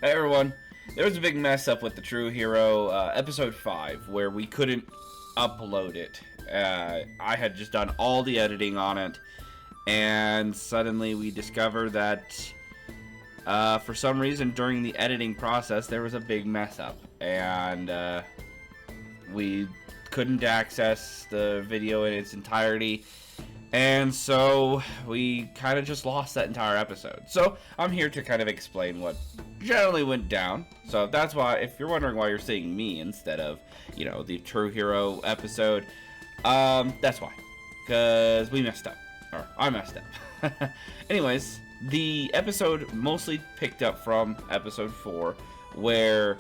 Hey everyone, there was a big mess up with the True Hero episode 5 where we couldn't upload it. I had just done all the editing on it, and suddenly we discovered that for some reason during the editing process there was a big mess up, and we couldn't access the video in its entirety. And so we kind of just lost that entire episode. So I'm here to kind of explain what generally went down. So that's why, if you're wondering why you're seeing me instead of, the True Hero episode, that's why. Because we messed up. Or I messed up. Anyways, the episode mostly picked up from episode 4, where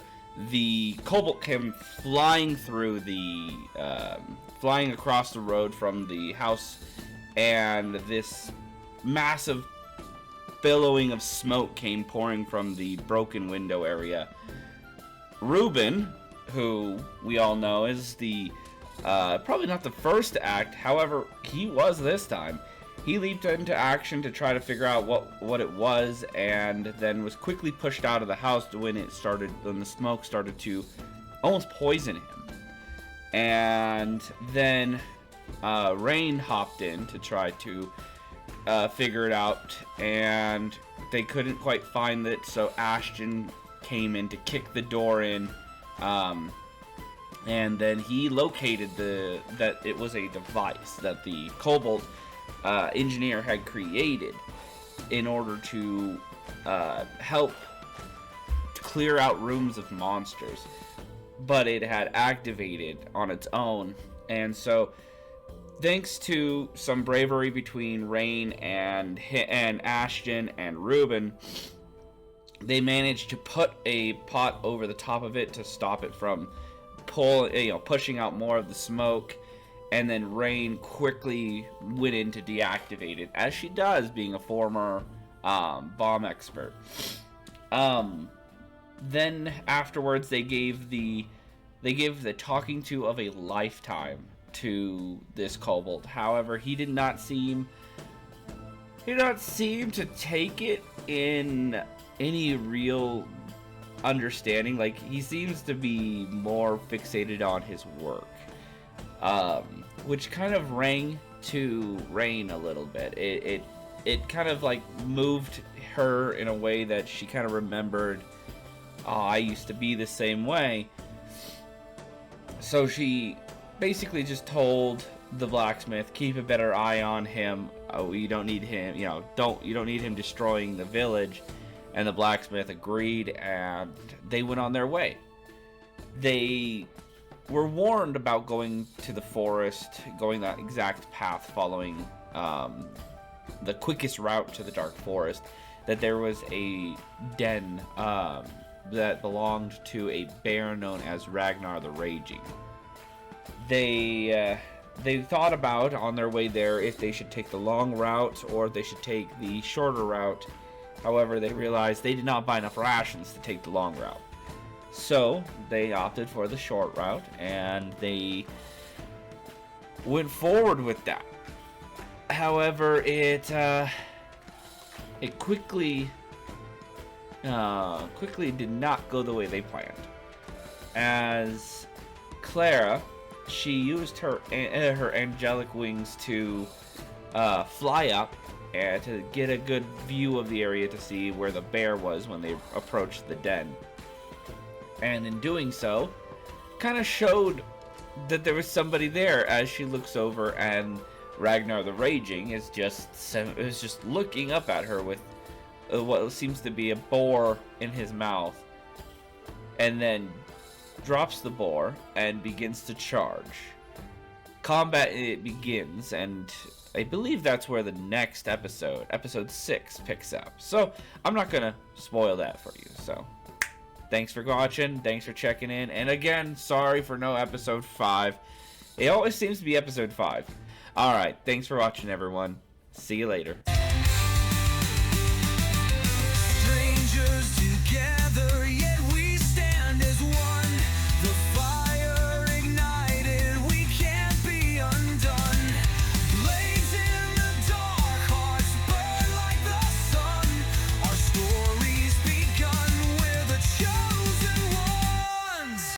the kobold came flying through flying across the road from the house, and this massive billowing of smoke came pouring from the broken window area. Reuben, who we all know is the probably not the first to act, however, he was this time. He leaped into action to try to figure out what it was, and then was quickly pushed out of the house when the smoke started to almost poison him. And then Rain hopped in to try to figure it out, and they couldn't quite find it, so Ashton came in to kick the door in, and then he located that it was a device that the kobold engineer had created in order to help clear out rooms of monsters, but it had activated on its own. And so thanks to some bravery between Rain and Ashton and Reuben, they managed to put a pot over the top of it to stop it from pushing out more of the smoke. And then Rain quickly went in to deactivate it, as she does, being a former bomb expert. Then afterwards, they gave the talking to of a lifetime to this kobold. However, he did not seem to take it in any real understanding. Like, he seems to be more fixated on his work, which kind of rang to Rain a little bit. It kind of like moved her in a way that she kind of remembered, I used to be the same way. So she basically just told the blacksmith, keep a better eye on him. You don't need him, you don't need him destroying the village. And the blacksmith agreed, and they went on their way. They were warned about going to the forest, going that exact path, following the quickest route to the dark forest, that there was a den that belonged to a bear known as Ragnar the Raging. They thought about on their way there if they should take the long route or if they should take the shorter route. However, they realized they did not buy enough rations to take the long route. So they opted for the short route, and they went forward with that. However, it quickly did not go the way they planned. As Clara, she used her angelic wings to fly up and to get a good view of the area to see where the bear was when they approached the den. And in doing so, kind of showed that there was somebody there, as she looks over and Ragnar the Raging is just looking up at her with what seems to be a boar in his mouth, and then drops the boar and begins to charge. Combat begins, and I believe that's where the next episode 6, picks up. So I'm not gonna spoil that for you. So thanks for watching, thanks for checking in, and again, sorry for no episode 5. It always seems to be episode 5. Alright, thanks for watching, everyone. See you later.